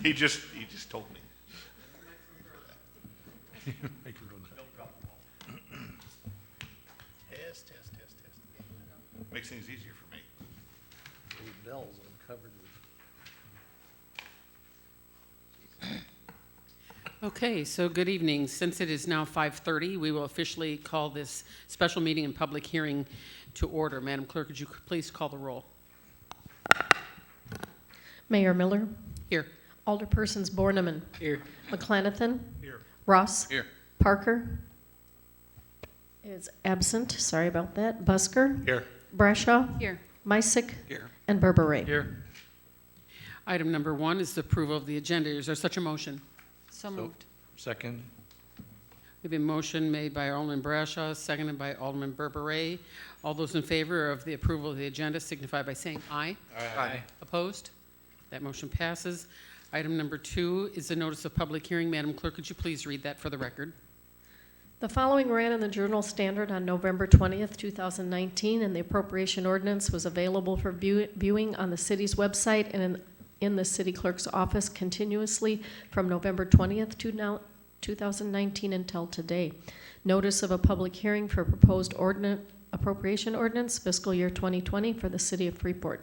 he just told me. Test. Makes things easier for me. Those bells are covered with. Okay, so good evening. Since it is now 5:30, we will officially call this special meeting and public hearing to order. Madam Clerk, would you please call the roll? Mayor Miller, Here. Alderpersons Borneman, Here. McClanathan, Here. Ross, Here. Parker is absent, sorry about that, Busker, Here. Brashaw, Here. Mysick, Here. and Berberay. Here. Item number 1 is the approval of the agenda. Is there such a motion? So moved. Second. We have a motion made by Alderman Brashaw, seconded by Alderman Berberay. All those in favor of the approval of the agenda signify by saying aye. Aye. Opposed? That motion passes. Item number 2 is a notice of public hearing. Madam Clerk, could you please read that for the record? The following ran in the Journal Standard on November 20th, 2019, and the appropriation ordinance was available for viewing on the city's website and in the city clerk's office continuously from November 20th to now 2019 until today. Notice of a public hearing for proposed appropriation ordinance fiscal year 2020 for the city of Freeport.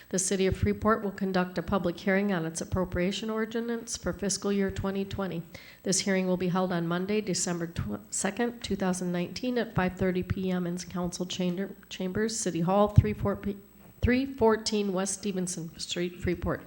The city of Freeport will conduct a public hearing on its appropriation ordinance for fiscal year 2020. This hearing will be held on Monday, December 2nd, 2019 at 5:30 p.m. in Council Chambers, City Hall, 314 West Stevenson Street, Freeport.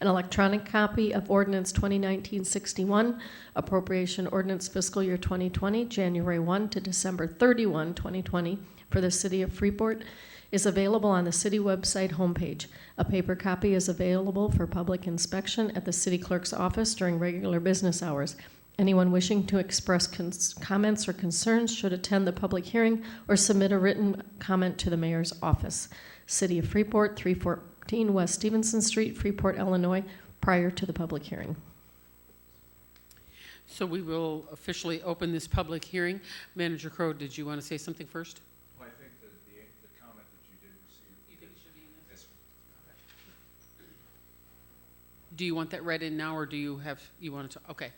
An electronic copy of Ordinance 2019-61, Appropriation Ordinance Fiscal Year 2020, January 1 to December 31, 2020, for the City of Freeport, is available on the city website homepage. A paper copy is available for public inspection at the city clerk's office during regular business hours. Anyone wishing to express comments or concerns should attend the public hearing or submit a written comment to the mayor's office. City of Freeport, 314 West Stevenson Street, Freeport, Illinois, prior to the public hearing. So we will officially open this public hearing. Manager Crowe, did you want to say something first? Well, I think that the comment that you did receive. You think it should be in this? Yes. Do you want that read in now, or do you want to, okay.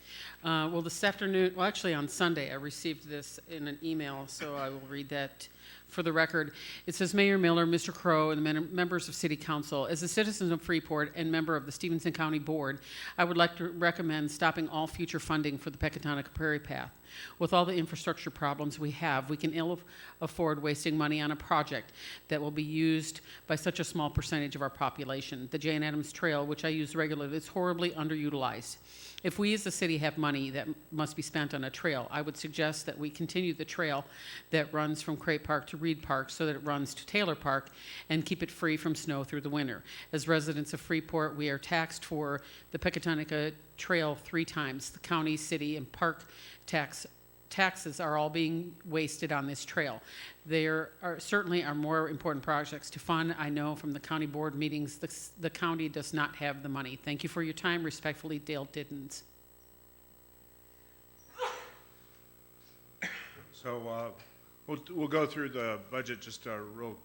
Well, this afternoon, well, actually on Sunday, I received this in an email, so I will read that for the record. It says, Mayor Miller, Mr. Crowe, and the members of City Council, as a citizen of Freeport and member of the Stevenson County Board, I would like to recommend stopping all future funding for the Pecatonica Prairie Path. With all the infrastructure problems we have, we can ill afford wasting money on a project that will be used by such a small percentage of our population. The Jane Addams Trail, which I use regularly, is horribly underutilized. If we as a city have money that must be spent on a trail, I would suggest that we continue the trail that runs from Crape Park to Reed Park so that it runs to Taylor Park and keep it free from snow through the winter. As residents of Freeport, we are taxed for the Pecatonica Trail 3 times. The county, city, and park taxes are all being wasted on this trail. There certainly are more important projects to fund. I know from the county board meetings, the county does not have the money. Thank you for your time. Respectfully, Dale Diddens. So we'll go through the budget just real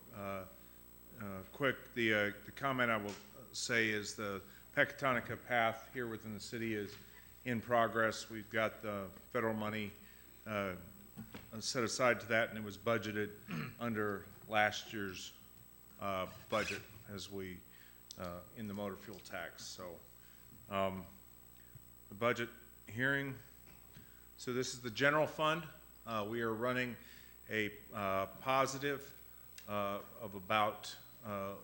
quick. The comment I will say is the Pecatonica path here within the city is in progress. We've got the federal money set aside to that, and it was budgeted under last year's budget as we in the motor fuel tax. So the budget hearing. So this is the general fund. We are running a positive of about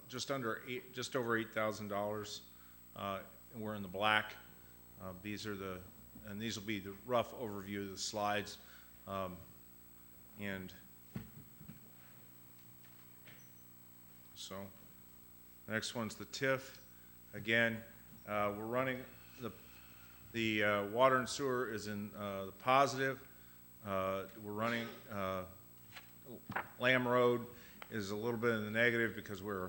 just over $8,000, and we're in the black. These will be the rough overview of the slides. And so the next one's the TIF. Again, we're running the water and sewer is in the positive. We're running Lamb Road is a little bit in the negative because we're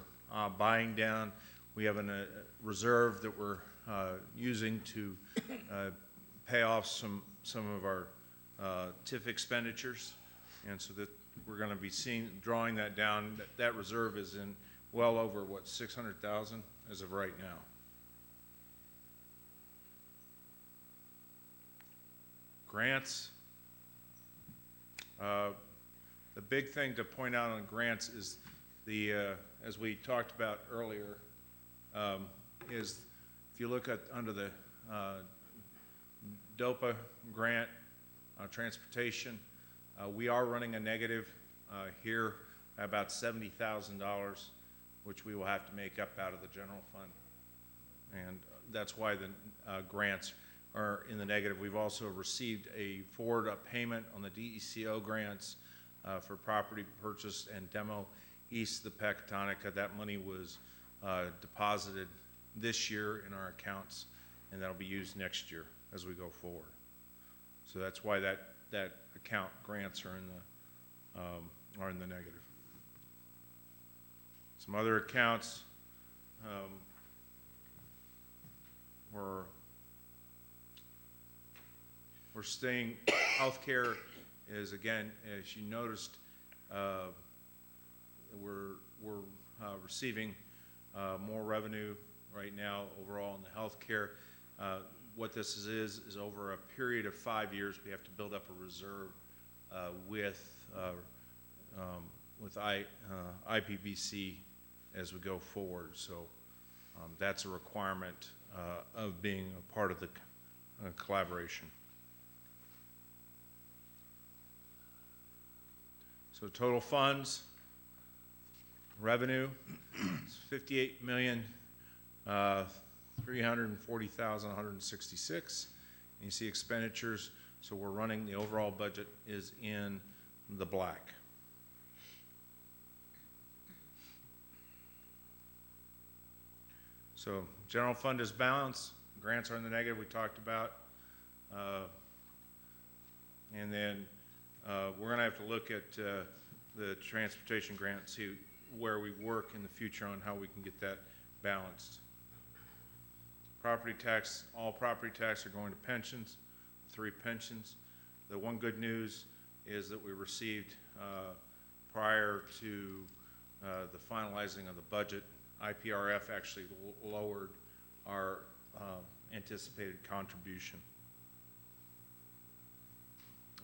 buying down. We have a reserve that we're using to pay off some of our TIF expenditures, and so that we're going to be drawing that down. That reserve is in well over what, 600,000 as of right now. Grants. The big thing to point out on grants is as we talked about earlier, is if you look at under the DOPA grant, transportation, we are running a negative here, about $70,000, which we will have to make up out of the general fund. And that's why the grants are in the negative. We've also received a forward payment on the DECO grants for property purchase and demo east of the Pecatonica. That money was deposited this year in our accounts, and that'll be used next year as we go forward. So that's why that account grants are in the negative. Some other accounts we're staying. Healthcare is, again, as you noticed, we're receiving more revenue right now overall in the healthcare. What this is over a period of 5 years, we have to build up a reserve with IPVC as we go forward. So that's a requirement of being a part of the collaboration. So total funds, revenue, is $58,340,166. You see expenditures, so we're running, the overall budget is in the black. So general fund is balanced, grants are in the negative, we talked about. And then we're going to have to look at the transportation grant, see where we work in the future on how we can get that balanced. Property tax, all property tax are going to pensions, 3 pensions. The one good news is that we received prior to the finalizing of the budget, IPRF actually lowered our anticipated contribution.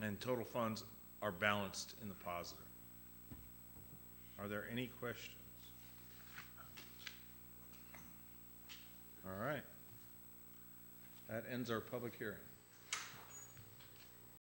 And total funds are balanced in the positive. Are there any questions? All right. That ends our public hearing.